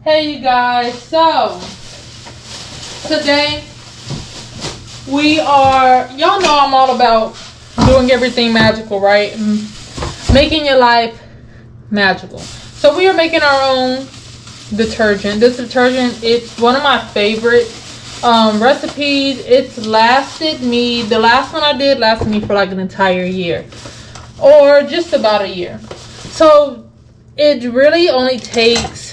Hey you guys, so today y'all know I'm all about doing everything magical, right? Making your life magical. So we are making our own detergent. This detergent, it's one of my favorite recipes. It's lasted me, the last one I did lasted me for like an entire year. Or just about a year. So it really only takes,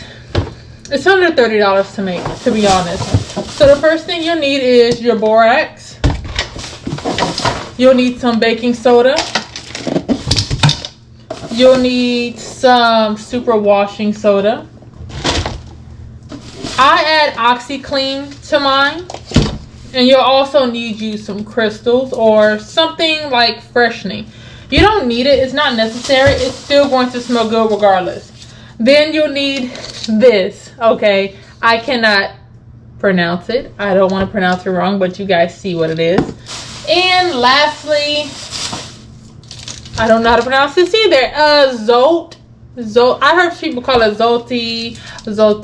it's under $30 to make, to be honest. So the first thing you'll need is your borax. You'll need some baking soda. You'll need some super washing soda. I add OxyClean to mine. And you'll also need you some crystals or something like freshening. You don't need it. It's not necessary. It's still going to smell good regardless. Then you'll need this. Okay. I cannot pronounce it. I don't want to pronounce it wrong, but you guys see what it is. And lastly, I don't know how to pronounce this either. Zote. I heard people call it Zote. These are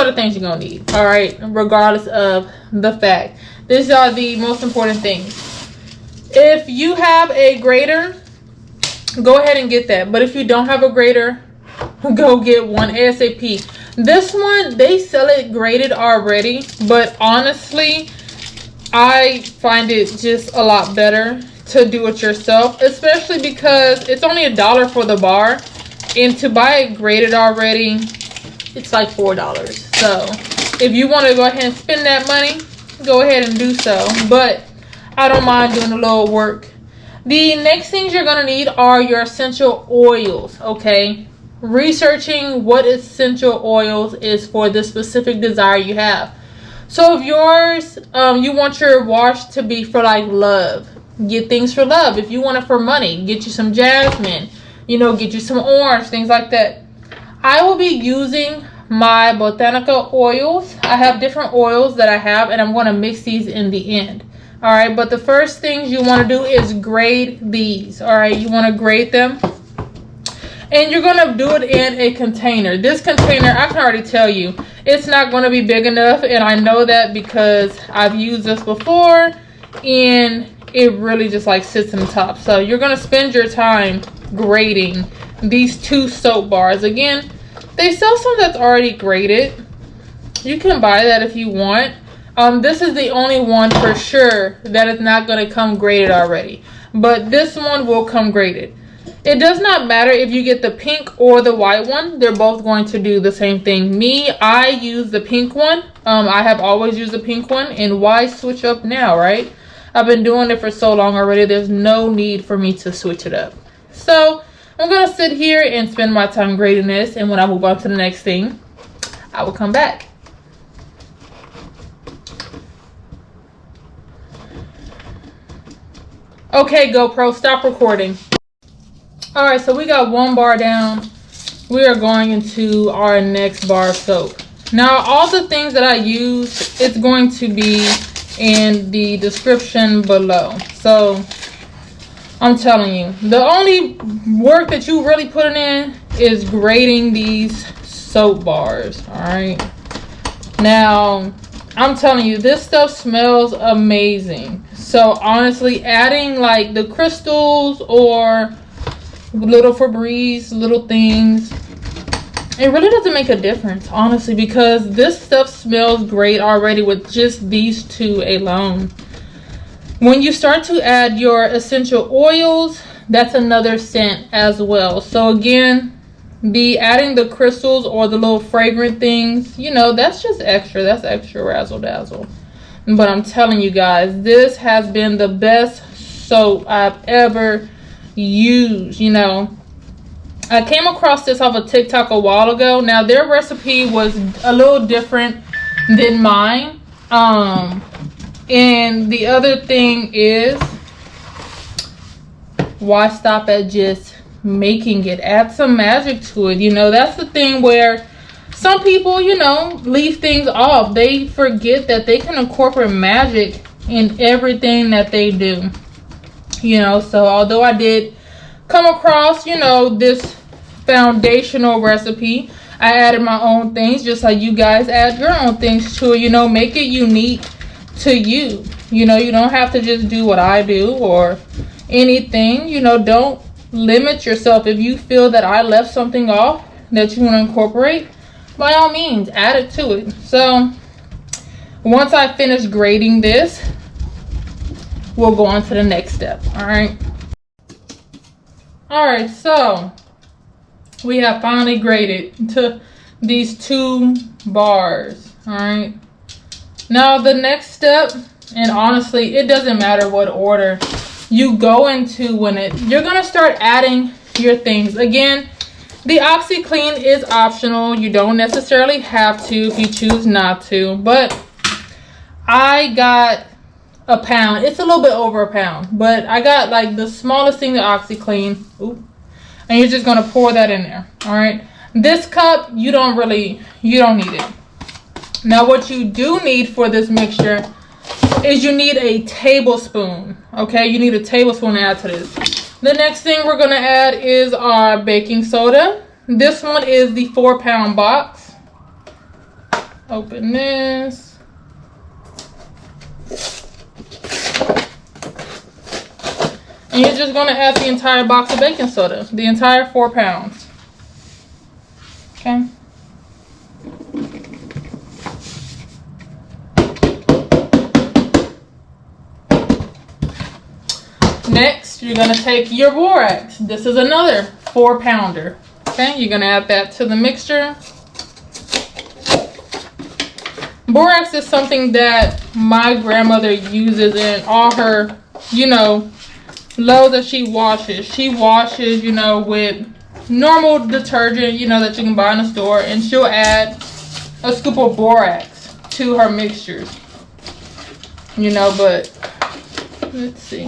the things you're going to need. All right. Regardless of the fact. These are the most important things. If you have a grater, go ahead and get that. But if you don't have a grater, go get one ASAP. This one, they sell it grated already. But honestly, I find it just a lot better to do it yourself. Especially because it's only $1 for the bar. And to buy it grated already, it's like $4. So if you want to go ahead and spend that money, go ahead and do so. But I don't mind doing a little work. The next things you're going to need are your essential oils, okay? Researching what essential oils is for the specific desire you have. So if yours, you want your wash to be for like love, get things for love. If you want it for money, get you some jasmine, get you some orange, things like that. I will be using my Botanica oils. I have different oils that I have, and I'm going to mix these in the end. All right, but the first things you want to do is grade these. All right, you want to grade them. And you're going to do it in a container. This container, I can already tell you, it's not going to be big enough. And I know that because I've used this before. And it really just like sits in the top. So you're going to spend your time grading these 2 soap bars. Again, they sell some that's already graded. You can buy that if you want. This is the only one for sure that is not going to come graded already. But this one will come graded. It does not matter if you get the pink or the white one. They're both going to do the same thing. I use the pink one. I have always used the pink one. And why switch up now, right? I've been doing it for so long already. There's no need for me to switch it up. So I'm going to sit here and spend my time grading this. And when I move on to the next thing, I will come back. Okay, GoPro, stop recording. Alright, so we got 1 bar down. We are going into our next bar of soap. Now, all the things that I use, it's going to be in the description below. So, I'm telling you, the only work that you really put in is grading these soap bars. Alright. Now, I'm telling you, this stuff smells amazing. So honestly, adding like the crystals or little Febreze, little things, it really doesn't make a difference, honestly, because this stuff smells great already with just these 2 alone. When you start to add your essential oils, that's another scent as well. So again, adding the crystals or the little fragrant things, that's just extra. That's extra razzle dazzle. But I'm telling you guys, this has been the best soap I've ever used. I came across this off of TikTok a while ago. Now, their recipe was a little different than mine. And the other thing is, why stop at just making it? Add some magic to it. That's the thing where some people, leave things off. They forget that they can incorporate magic in everything that they do. So although I did come across, this foundational recipe, I added my own things, just like you guys add your own things to it. You know, make it unique to you. You know, you don't have to just do what I do or anything. You know, don't limit yourself. If you feel that I left something off that you want to incorporate, by all means, add it to it. So once I finish grading this, we'll go on to the next step. All right, so we have finally graded to these 2 bars. All right, now the next step, and honestly it doesn't matter what order you go into when you're gonna start adding your things. Again, the OxiClean is optional. You don't necessarily have to if you choose not to, but I got a pound. It's a little bit over a pound, but I got like the smallest thing, the OxiClean. Ooh. And you're just gonna pour that in there. All right, this cup, you don't need it. Now what you do need for this mixture is you need a tablespoon. Okay, you need a tablespoon to add to this. The next thing we're gonna add is our baking soda. This one is the 4-pound box. Open this. And you're just going to add the entire box of baking soda, the entire 4 pounds. Okay. Next, you're going to take your borax. This is another 4-pounder. Okay, you're going to add that to the mixture. Borax is something that my grandmother uses in all her, you know, loads that she washes. She washes, you know, with normal detergent, you know, that you can buy in the store, and she'll add a scoop of borax to her mixtures. You know, but let's see.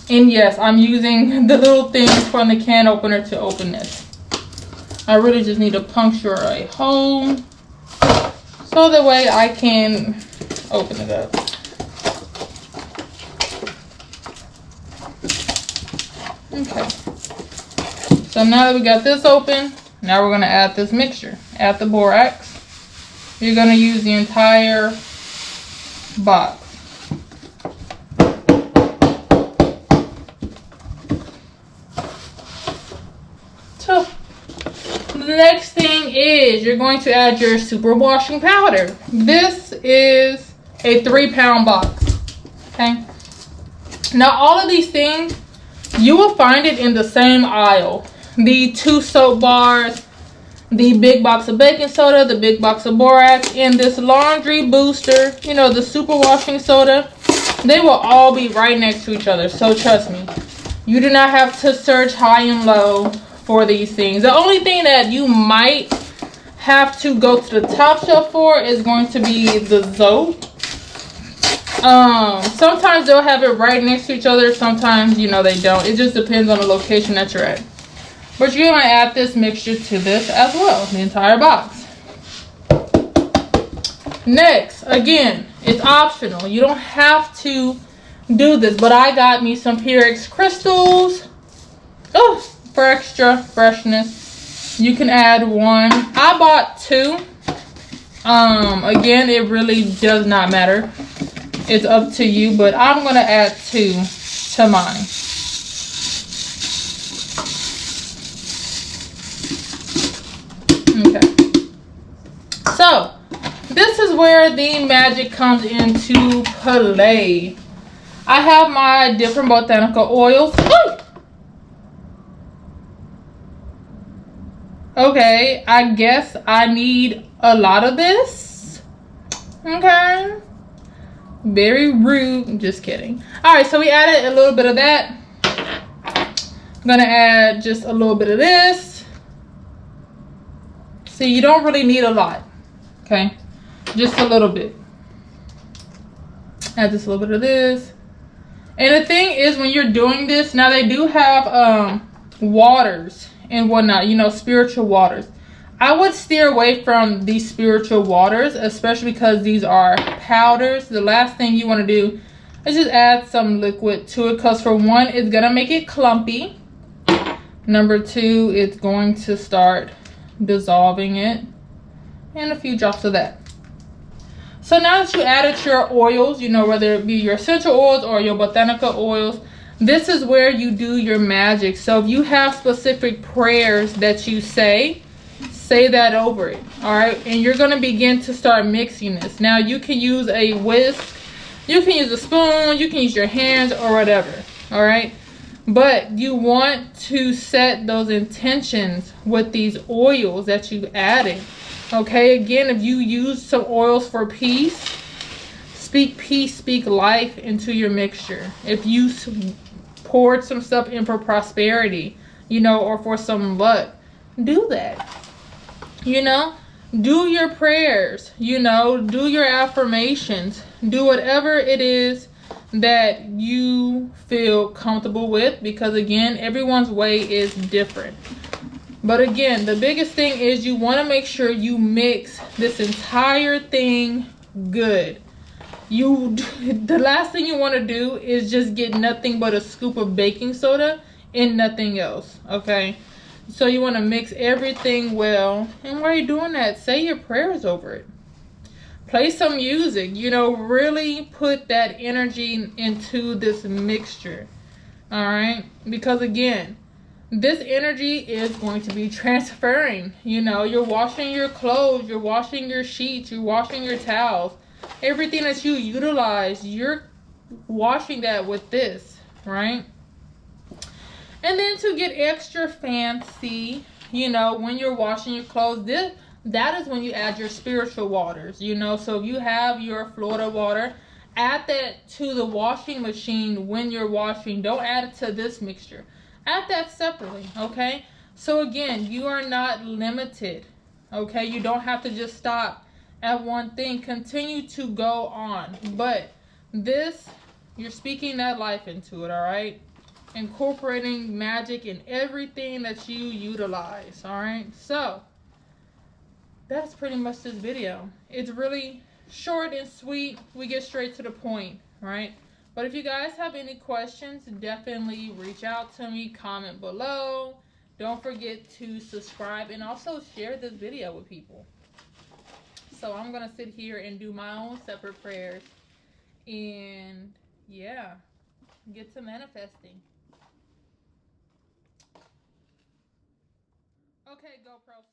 And yes, I'm using the little things from the can opener to open this. I really just need to puncture a hole so that way I can open it up. Okay, so now that we got this open, now we're going to add this mixture. Add the borax. You're going to use the entire box. So the next thing is you're going to add your super washing powder. This is a 3-pound box. Okay, now all of these things, you will find it in the same aisle. The 2 soap bars, the big box of baking soda, the big box of borax, and this laundry booster, you know, the super washing soda. They will all be right next to each other. So trust me, you do not have to search high and low for these things. The only thing that you might have to go to the top shelf for is going to be the Zote. Sometimes they'll have it right next to each other. Sometimes, you know, they don't. It just depends on the location that you're at. But you're going to add this mixture to this as well, the entire box. Next, again, it's optional. You don't have to do this, but I got me some Pyrex crystals. Oh, for extra freshness. You can add 1. I bought 2. Again, it really does not matter. It's up to you, but I'm going to add 2 to mine. Okay. So, this is where the magic comes into play. I have my different Botanica oils. Ooh! Okay, I guess I need a lot of this. Okay. Very rude. I'm just kidding. Alright, so we added a little bit of that. I'm gonna add just a little bit of this. See, you don't really need a lot. Okay, just a little bit. Add just a little bit of this. And the thing is, when you're doing this, now they do have waters and whatnot, you know, spiritual waters. I would steer away from these spiritual waters, especially because these are powders. The last thing you want to do is just add some liquid to it, because for one, it's gonna make it clumpy. Number 2, it's going to start dissolving it, and a few drops of that. So now that you added your oils, you know, whether it be your essential oils or your Botanica oils, this is where you do your magic. So if you have specific prayers that you say that over it. All right, and you're going to begin to start mixing this. Now you can use a whisk, you can use a spoon, you can use your hands or whatever. All right, but you want to set those intentions with these oils that you added. Okay, again, if you use some oils for peace, speak life into your mixture. If you poured some stuff in for prosperity, you know, or for some luck, do that. You know, do your prayers, you know, do your affirmations, do whatever it is that you feel comfortable with, because again, everyone's way is different. But again, the biggest thing is you want to make sure you mix this entire thing good. The last thing you want to do is just get nothing but a scoop of baking soda and nothing else, okay? So you want to mix everything well. And while you're doing that, say your prayers over it. Play some music, you know, really put that energy into this mixture, all right? Because again, this energy is going to be transferring. You know, you're washing your clothes, you're washing your sheets, you're washing your towels. Everything that you utilize, you're washing that with this, right? And then to get extra fancy, you know, when you're washing your clothes, that is when you add your spiritual waters, you know. So if you have your Florida water, add that to the washing machine when you're washing. Don't add it to this mixture. Add that separately, okay? So again, you are not limited, okay? You don't have to just stop at one thing. Continue to go on. But this, you're speaking that life into it, all right? Incorporating magic in everything that you utilize, all right? So that's pretty much this video. It's really short and sweet. We get straight to the point, right? But if you guys have any questions, definitely reach out to me, comment below. Don't forget to subscribe and also share this video with people. So I'm going to sit here and do my own separate prayers and yeah, get to manifesting. Okay, GoPro.